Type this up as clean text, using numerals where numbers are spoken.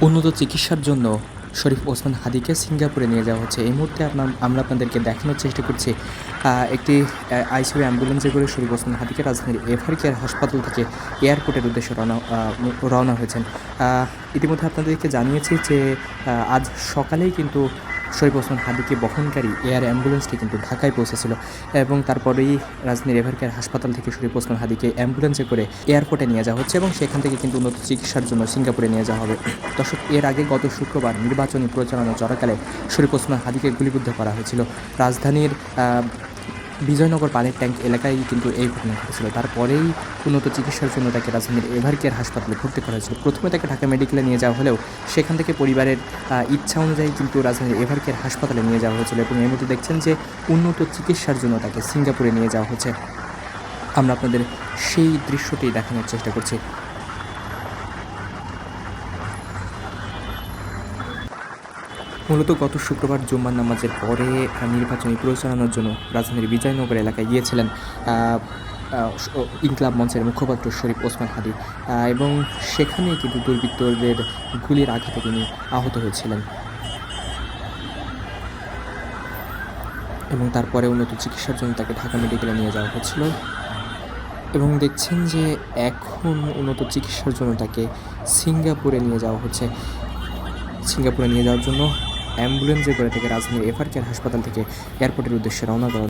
উন্নত চিকিৎসার জন্য শরীফ ওসমান হাদিকে সিঙ্গাপুরে নিয়ে যাওয়া হচ্ছে। এই মুহূর্তে আমরা আপনাদেরকে দেখানোর চেষ্টা করছি একটি আইসিইউ অ্যাম্বুলেন্সে করে শরীফ ওসমান হাদিকে রাজধানীর এভার কেয়ার হাসপাতাল থেকে এয়ারপোর্টের উদ্দেশ্যে রওনা হয়েছেন। ইতিমধ্যে আপনাদেরকে জানিয়েছি যে আজ সকালেই কিন্তু শরীফ ওসমান হাদিকে বহনকারী এয়ার অ্যাম্বুলেন্সটি কিন্তু ঢাকায় পৌঁছেছিল এবং তারপরেই রাজধানীর এভার কেয়ার হাসপাতাল থেকে শরীফ ওসমান হাদিকে অ্যাম্বুলেন্সে করে এয়ারপোর্টে নিয়ে যাওয়া হচ্ছে এবং সেখান থেকে কিন্তু উন্নত চিকিৎসার জন্য সিঙ্গাপুরে নিয়ে যাওয়া হবে। দর্শক, এর আগে গত শুক্রবার নির্বাচনী প্রচারণা চলাকালে শরীফ ওসমান হাদিকে গুলিবিদ্ধ করা হয়েছিল। রাজধানীর বিজয়নগর পানির ট্যাঙ্ক এলাকায় কিন্তু এই ঘটনা ঘটেছিল। তারপরেই উন্নত চিকিৎসার জন্য তাকে রাজধানীর এভার কেয়ার হাসপাতালে ভর্তি করা হয়েছিল। প্রথমে তাকে ঢাকা মেডিকেলে নিয়ে যাওয়া হলেও সেখান থেকে পরিবারের ইচ্ছা অনুযায়ী কিন্তু রাজধানীর এভার কেয়ার হাসপাতালে নিয়ে যাওয়া হয়েছিল এবং এর মধ্যে দেখছেন যে উন্নত চিকিৎসার জন্য তাকে সিঙ্গাপুরে নিয়ে যাওয়া হচ্ছে। আমরা আপনাদের সেই দৃশ্যটি দেখানোর চেষ্টা করছি। মূলত গত শুক্রবার জুম্মার নামাজের পরে নির্বাচনী প্রচারণার জন্য রাজধানীর বিজয়নগর এলাকায় গিয়েছিলেন ইনকলাব মঞ্চের মুখপাত্র শরীফ ওসমান হাদি এবং সেখানেই কিন্তু দুর্বৃত্তদের গুলির আঘাতে তিনি আহত হয়েছিলেন এবং তারপরে উন্নত চিকিৎসার জন্য তাকে ঢাকা মেডিকেলে নিয়ে যাওয়া হয়েছিল এবং দেখছেন যে এখন উন্নত চিকিৎসার জন্য তাকে সিঙ্গাপুরে নিয়ে যাওয়া হচ্ছে। সিঙ্গাপুরে নিয়ে যাওয়ার জন্য অ্যাম্বুলেন্সে করে থেকে রাজধানীর এভার কেয়ার হাসপাতাল থেকে এয়ারপোর্টের উদ্দেশ্যে রওনা করা।